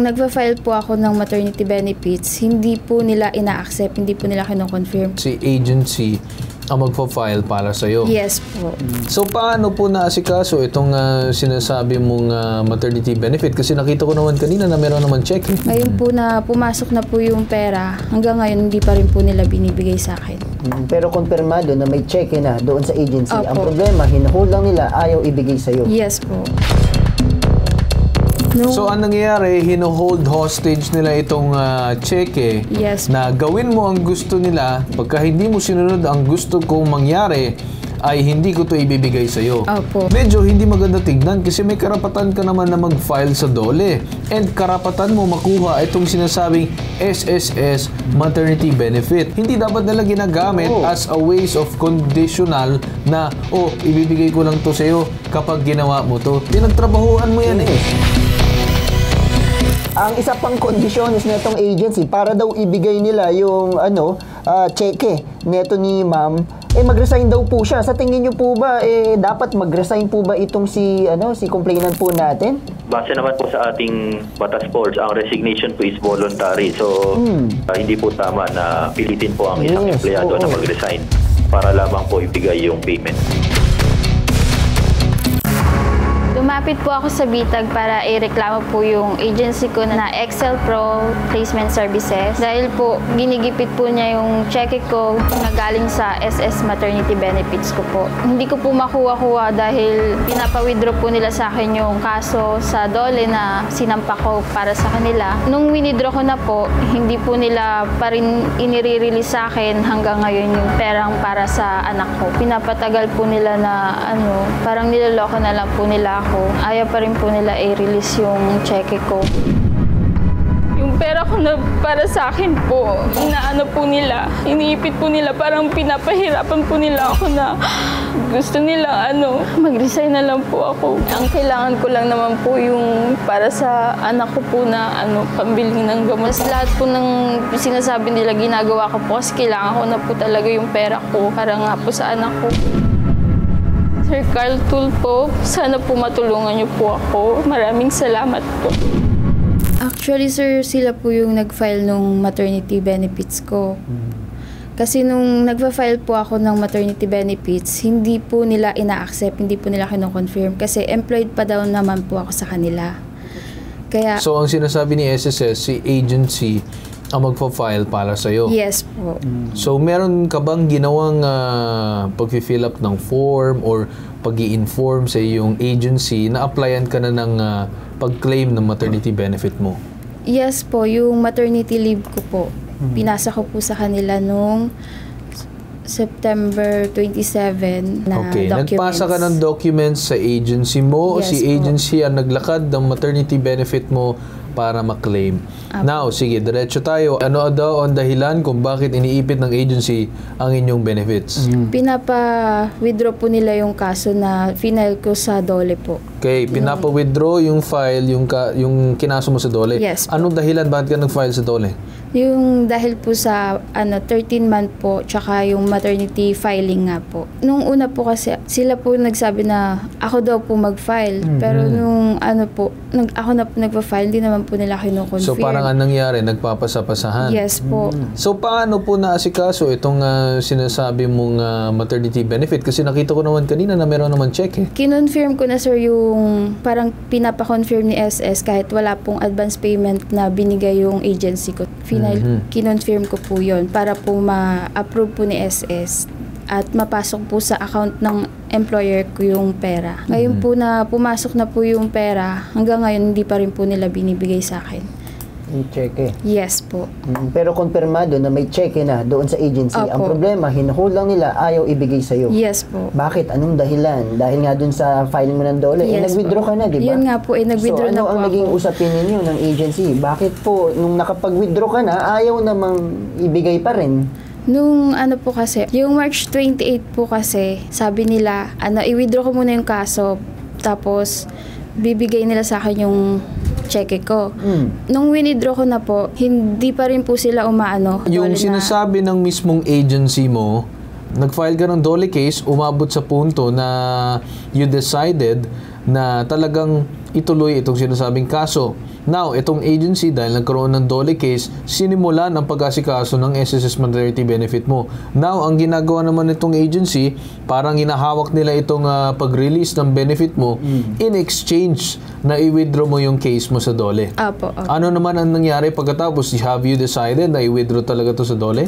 nagpa-file po ako ng maternity benefits, hindi po nila ina-accept, hindi po nila kino-confirm. Si agency ang magpa-file para sa'yo. Yes po. So, paano po naasikaso itong sinasabi mong maternity benefit? Kasi nakita ko naman kanina na meron naman check. Ngayon po na pumasok na po yung pera, hanggang ngayon hindi pa rin po nila binibigay sa akin. Pero konfirmado na may check na doon sa agency. Opo. Ang problema, hinuhold lang nila, ayaw ibigay sa'yo. Yes po. So, ang nangyayari, hino-hold hostage nila itong cheque Yes. na gawin mo ang gusto nila. Pagka hindi mo sinunod ang gusto kong mangyari, ay hindi ko to ibibigay sa'yo. Opo. Medyo hindi maganda tignan kasi may karapatan ka naman na mag-file sa DOLE. And karapatan mo makuha itong sinasabing SSS maternity benefit. Hindi dapat nila ginagamit as a ways of conditional na, ibibigay ko lang to sa'yo kapag ginawa mo to. Pinagtrabahuan mo yan Ang isa pang kondisyon is netong agency para daw ibigay nila yung cheque neto ni ma'am, mag-resign daw po siya. Sa tingin niyo po ba dapat mag-resign po ba itong si complainant po natin? Base naman po sa ating batas po, ang resignation po is voluntary. So hindi po tama na pilitin po ang isang empleyado na mag-resign para lamang po ibigay yung payment. Lumapit po ako sa BITAG para ireklamo po yung agency ko na Excel Pro Placement Services dahil po ginigipit po niya yung cheque ko na galing sa SS Maternity Benefits ko po. Hindi ko po makuha-kuha dahil pinapa-withdraw po nila sa akin yung kaso sa DOLE na sinampa ko para sa kanila. Nung winidraw ko na po, hindi po nila pa rin inire-release sa akin hanggang ngayon yung perang para sa anak ko. Pinapatagal po nila na parang niloloko na lang po nila ako. Ayaw pa rin po nila i-release yung cheque ko. Yung pera ko na para sa akin po, inaano po nila, iniipit po nila, parang pinapahirapan po nila ako na gusto nila mag-resign na lang po ako. Ang kailangan ko lang naman po yung para sa anak ko po na pambiling ng gamot. Lahat po ng sinasabi nila ginagawa ko po kasi kailangan ko na po talaga yung pera ko para nga po sa anak ko. Sir Carl Tulfo, sana po matulungan niyo po ako. Maraming salamat po. Actually, sir, sila po yung nag-file nung maternity benefits ko. Kasi nung nagpa-file po ako ng maternity benefits, hindi po nila ina-accept, hindi po nila kino-confirm kasi employed pa daw naman po ako sa kanila. Kaya, So, ang sinasabi ni SSS, si agency ang magpa-file para sa'yo. yes po. So, meron ka bang ginawang pag-fill up ng form or pag-i-inform sa iyong agency na applyan ka na ng pag-claim ng maternity benefit mo? Yes po, yung maternity leave ko po. Pinasa ko po sa kanila nung September 27 na documents. Nagpasa ka ng documents sa agency mo o Yes si po. agency ang naglakad ng maternity benefit mo para ma-claim? Now, sige, diretso tayo. Ano daw ang dahilan kung bakit iniipit ng agency ang inyong benefits? Pinapa-withdraw po nila yung kaso na final ko sa DOLE po. Okay, pinapa-withdraw yung file, yung kinaso mo sa DOLE. Yes po. Anong dahilan? Bakit ka nag-file sa DOLE? Yung dahil po sa 13-month po, tsaka yung maternity filing nga po. Nung una po kasi, sila po nagsabi na ako daw po mag-file. Pero nung ako na po nagpa-file, hindi naman po nila kinukonfirm. So parang anong nangyari? Nagpapasapasahan? Yes po. So paano po naasikaso itong sinasabi mong maternity benefit? Kasi nakita ko naman kanina na meron naman check Kinonfirm ko na, sir, yung parang pinapa-confirm ni SS kahit wala pong advance payment na binigay yung agency ko. Kinonfirm ko po yun para po ma-approve po ni SS at mapasok po sa account ng employer ko yung pera. Ngayon po na pumasok na po yung pera, hanggang ngayon hindi pa rin po nila binibigay sa akin. Yung cheque. Yes po. Pero konfirmado na may cheque na doon sa agency. Opo. Ang problema, hinuhold lang nila, ayaw ibigay sa'yo. Yes po. Bakit? Anong dahilan? Dahil nga doon sa filing mo ng DOLE, Yes nag-withdraw po. ka na, di ba? Yun nga po, nag-withdraw na So, po ano ang naging ako. usapin ninyo ng agency? Bakit po, nung nakapag-withdraw ka na, ayaw namang ibigay pa rin? Nung po kasi, yung March 28 po kasi, sabi nila, i-withdraw ko muna yung kaso, tapos bibigay nila sa akin yung cheque ko. Nung winidraw ko na po, hindi pa rin po sila umaano. Yung sinasabi ng mismong agency mo, nag-file ka ng DOLE case, umabot sa punto na you decided na talagang ituloy itong sinasabing kaso. Now, itong agency, dahil nagkaroon ng DOLE case, sinimulan ang pag-asikaso ng SSS maternity benefit mo. Now, ang ginagawa naman itong agency, parang hinahawak nila itong pag-release ng benefit mo in exchange na i-withdraw mo yung case mo sa DOLE. Opo. Ano naman ang nangyari pagkatapos? Have you decided na i-withdraw talaga to sa DOLE?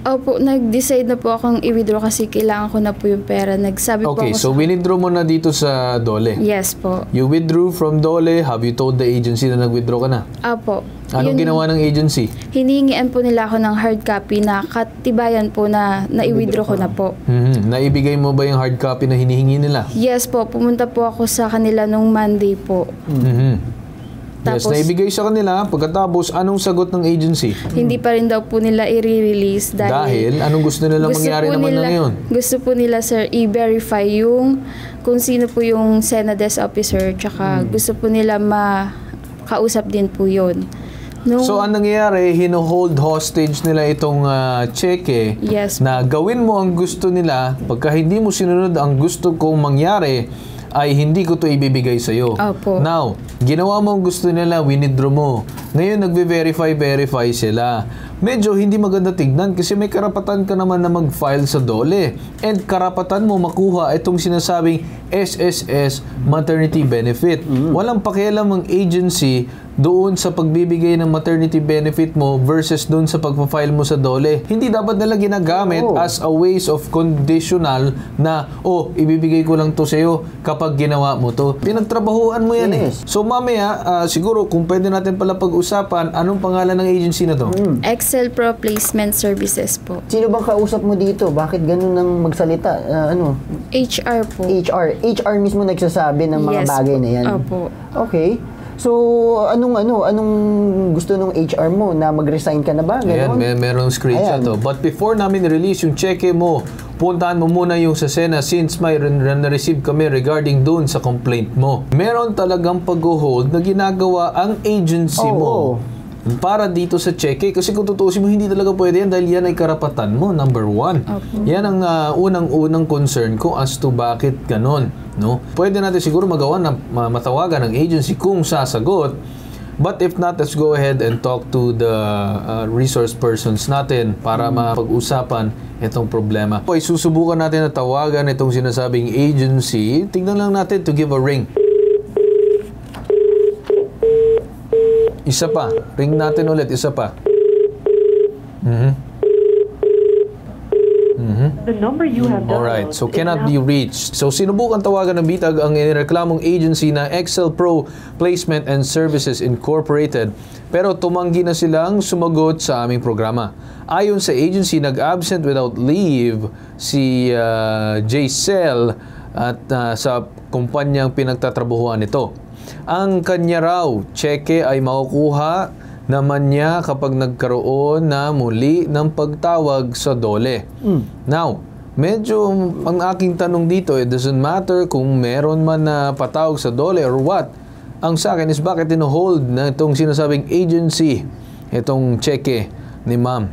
Opo, nag-decide na po akong i-withdraw kasi kailangan ko na po yung pera. Nagsabi po Okay, ako so withdraw mo na dito sa DOLE. Yes po. You withdrew from DOLE. Have you told the agency na nag-withdraw ka na? Opo. Anong ginawa ng agency? Hinihingian po nila ako ng hard copy na katibayan po na i-withdraw ko na po. Naibigay mo ba yung hard copy na hinihingi nila? Yes po, pumunta po ako sa kanila nung Monday po. Yes, Tapos, naibigay sa kanila. Pagkatapos, anong sagot ng agency? hindi pa rin daw po nila i-release Dahil anong gusto nila mangyari naman na ngayon? Gusto po nila, sir, i-verify yung kung sino po yung SENA desk officer, tsaka gusto po nila makausap din po yun. So, ang nangyayari, hino-hold hostage nila itong cheque Yes. na gawin mo ang gusto nila. Pagka hindi mo sinunod ang gusto kong mangyari, ay hindi ko to ibibigay sa'yo. Opo. Now, ginawa mo ang gusto nila, winidraw mo. Ngayon, nagve-verify sila. Medyo hindi maganda tignan kasi may karapatan ka naman na mag-file sa DOLE. And karapatan mo makuha itong sinasabing SSS maternity benefit. Walang pakialam ang agency doon sa pagbibigay ng maternity benefit mo versus doon sa pagpa-file mo sa DOLE. Hindi dapat nila ginagamit as a ways of conditional na, ibibigay ko lang to sa'yo kapag ginawa mo to. Pinagtrabahuan mo yan eh. So mamaya, siguro kung pwede natin pala pag-usapan, anong pangalan ng agency na to? Excel Pro Placement Services po. Sino bang kausap mo dito? Bakit ganun ang magsalita? HR po. HR mismo nagsasabi ng mga Yes bagay po. na yan. Opo. Okay. So, anong gusto nung HR mo? Na mag-resign ka na ba? Ayan, merong screenshot to. But before namin release yung cheque mo, puntahan mo muna yung sa SENA since may na-receive kami regarding doon sa complaint mo. Meron talagang pag-hold na ginagawa ang agency mo para dito sa cheque. Kasi kung tutuusin mo, hindi talaga pwede yan dahil yan ay karapatan mo, number one. Yan ang unang-unang concern ko as to bakit ganon. No? Pwede natin siguro magawa na matawagan ng agency kung sasagot. But if not, let's go ahead and talk to the resource persons natin para mapag-usapan itong problema. Okay, susubukan natin na tawagan itong sinasabing agency. Tingnan lang natin to give a ring. Isa pa. Ring natin ulit. Isa pa. The number you have dialed Alright, so is cannot now- be reached. So sinubukan tawagan ng Bitag ang inireklamong agency na Excel Pro Placement and Services Incorporated, pero tumanggi na silang sumagot sa aming programa. Ayon sa agency, nag-absent without leave si J-Cell at sa kumpanyang pinagtatrabahuan nito. Ang kanya raw cheque ay makukuha naman niya kapag nagkaroon na muli ng pagtawag sa DOLE. Now, medyo ang aking tanong dito, it doesn't matter kung meron man na patawag sa DOLE or what. Ang sa akin is bakit ino-hold na itong sinasabing agency, itong cheque ni ma'am.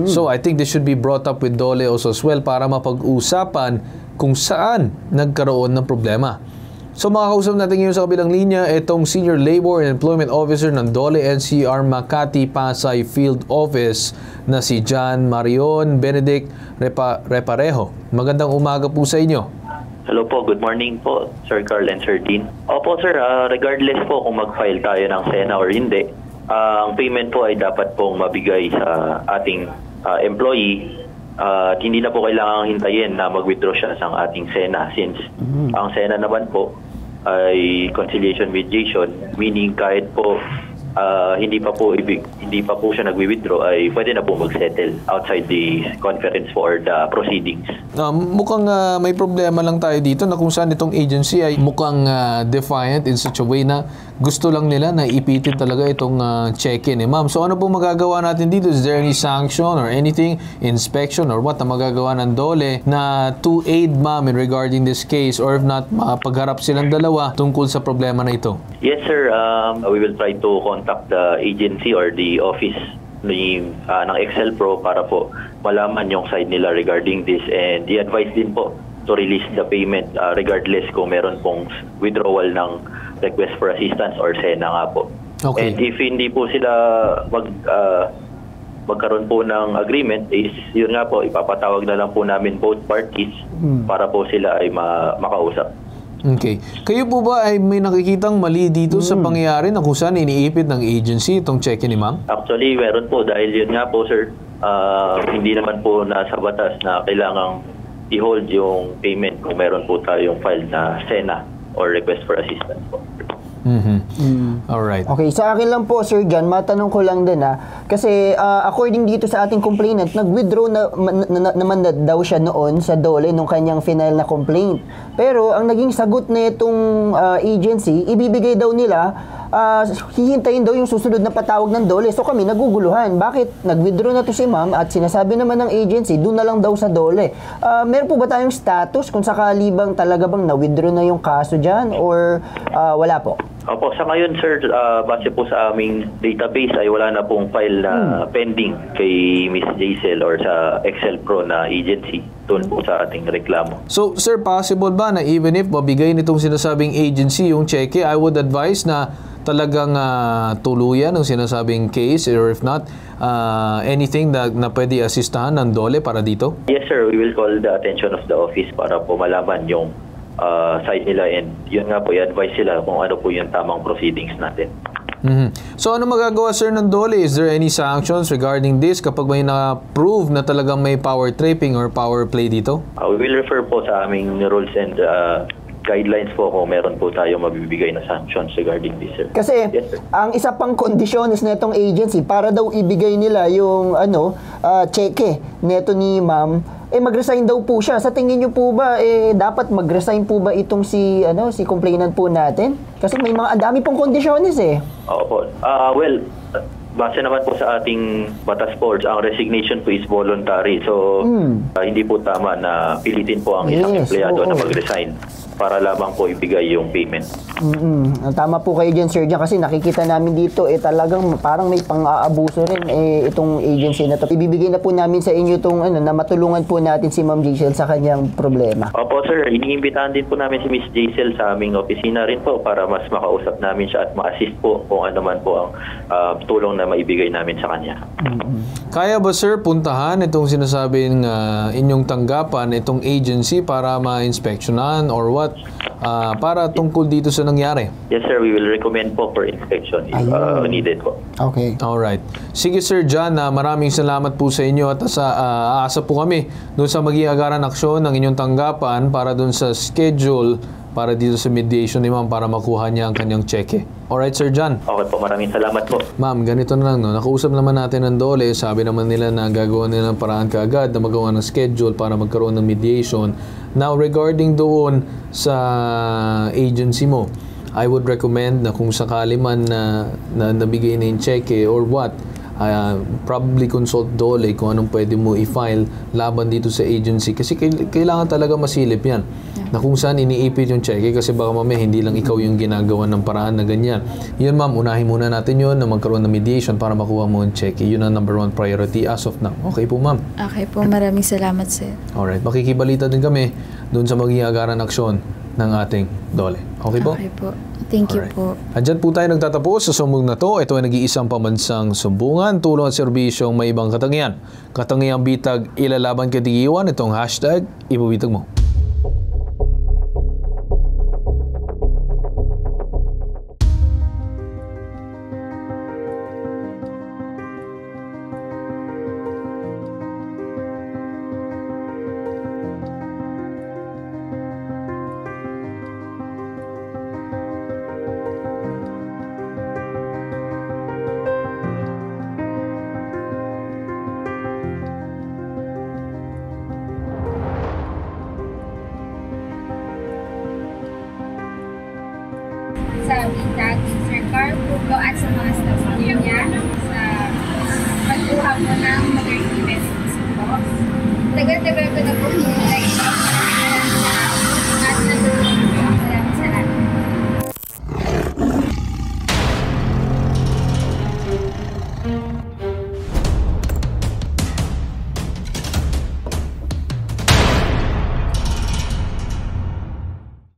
So, I think this should be brought up with DOLE also as well para mapag-usapan kung saan nagkaroon ng problema. So makakausap natin ngayon sa kabilang linya itong Senior Labor and Employment Officer ng DOLE NCR Makati Pasay Field Office na si John Marion Benedict Reparejo. Magandang umaga po sa inyo. Hello po, good morning po, Sir Carl and Sir Dean. Opo sir, regardless po kung mag-file tayo ng SENA or hindi, ang payment po ay dapat pong mabigay sa ating employee. At hindi na po kailangang hintayin na mag-withdraw siya sa ating SENA since ang SENA naman po ay conciliation mediation, meaning kahit po hindi pa po siya nagwi-withdraw ay pwede na po mag-settle outside the conference for the proceedings. Mukhang may problema lang tayo dito na kung saan itong agency ay mukhang defiant in such a way na gusto lang nila na ipitin talaga itong check-in ni ma'am. So ano pong magagawa natin dito? Is there any sanction or anything, inspection or what na magagawa ng DOLE na to aid ma'am in regarding this case, or if not, pagharap silang dalawa tungkol sa problema na ito? Yes sir, we will try to contact the agency or the office ng Excel Pro para po malaman yung side nila regarding this, and i-advise din po to release the payment regardless kung meron pong withdrawal ng request for assistance or SENA nga po. Okay. And if hindi po sila magkaroon po ng agreement, is yun nga po, ipapatawag na lang po namin both parties para po sila ay makausap. Okay. Kayo po ba ay may nakikitang mali dito sa pangyayari na kung saan iniipit ng agency itong cheque ni ma'am? Actually, meron po dahil yun nga po, sir, hindi naman po nasa batas na kailangang i-hold yung payment kung meron po tayong file na SENA or request for assistance po. Alright. Okay, sa akin lang po, Sir John, matanong ko lang din kasi according dito sa ating complainant, nag-withdraw naman daw siya noon sa DOLE nung kanyang final na complaint. Pero ang naging sagot na itong agency, ibibigay daw nila, hihintayin daw yung susunod na patawag ng DOLE. So kami naguguluhan. Bakit nag-withdraw na to si ma'am at sinasabi naman ng agency, doon na lang daw sa DOLE. Meron po ba tayong status kung sakali bang talaga bang na-withdraw na yung kaso dyan or wala po? Opo, sa ngayon, sir, base po sa aming database ay wala na pong file na pending kay Miss Jaisel or sa Excel Pro na agency doon po sa ating reklamo. So, sir, possible ba na even if mabigay nitong sinasabing agency yung cheque, I would advise na talagang tuluyan ang sinasabing case or if not, anything na pwede asistahan ng DOLE para dito? Yes, sir. We will call the attention of the office para po malaman yung side nila and yun nga po, i-advise sila kung ano po yung tamang proceedings natin. So ano magagawa, sir, ng DOLE? Is there any sanctions regarding this kapag may na-prove na talagang may power tripping or power play dito? We will refer po sa aming rules and guidelines po kung meron po tayo mabibigay na sanctions regarding this, sir. Kasi Yes, sir. ang isa pang kondisyones na itong agency para daw ibigay nila yung cheque neto ni ma'am, mag-resign daw po siya. Sa tingin niyo po ba dapat mag-resign po ba itong si complainant po natin? Kasi may ang dami pong kondisyones Opo. Well, base naman po sa ating batas po, ang resignation po is voluntary. So, hindi po tama na pilitin po ang isang empleyado na mag-resign para lamang po ibigay yung payment. Tama po kayo dyan, Sir John, kasi nakikita namin dito talagang parang may pang-aabuso rin itong agency na to. Ibibigay na po namin sa inyo itong na matulungan po natin si Ma'am Jaisel sa kanyang problema. Opo, sir. Iniimbitahan din po namin si Miss Jaisel sa aming opisina rin po para mas makausap namin siya at ma-assist po kung ano man po ang tulong na maibigay namin sa kanya. Kaya ba, sir, puntahan itong sinasabing inyong tanggapan, itong agency para ma-inspectionan or what? Para tungkol dito sa nangyari. Yes, sir. We will recommend po for inspection if needed po. Okay. Alright. Sige, Sir John, maraming salamat po sa inyo at aasa po kami doon sa maging agaran aksyon ng inyong tanggapan para doon sa schedule para dito sa mediation ni ma'am para makuha niya ang kanyang cheque. Alright, Sir John. Okay po. Maraming salamat po. Ma'am, ganito na lang. Nakausap naman natin ng DOLE. Sabi naman nila na gagawa nila ng paraan kaagad na magawa ng schedule para magkaroon ng mediation. Now, regarding doon sa agency mo, I would recommend na kung sakali man na nabigay na yung cheque or what, probably consult DOLE kung anong pwede mo i-file laban dito sa agency. Kasi kailangan talaga masilip yan. Na kung saan iniipit yung cheque kasi baka mamaya hindi lang ikaw yung ginagawa ng paraan na ganyan. Yun, ma'am, unahin muna natin yun na magkaroon ng mediation para makuha mo yung cheque. Yun ang number 1 priority as of now. Okay po, ma'am. Okay po, maraming salamat, sir. Alright, makikibalita din kami doon sa magiging agaran aksyon ng ating DOLE. Okay po? Okay po. Thank you Alright. po. Andyan po tayo nagtatapos sa sumbong na to. Ito ay nag-iisang pambansang sumbungan, tulong at serbisyong may ibang katangian. Katangiang bitag, ilalaban katigiwan. Itong hashtag, ibabitag mo. sa bitag, Sir Carl Pugo at sa mga staff niya sa pagkuha mo ng maternity benefits po. Tagal-tagal ko na po hinintay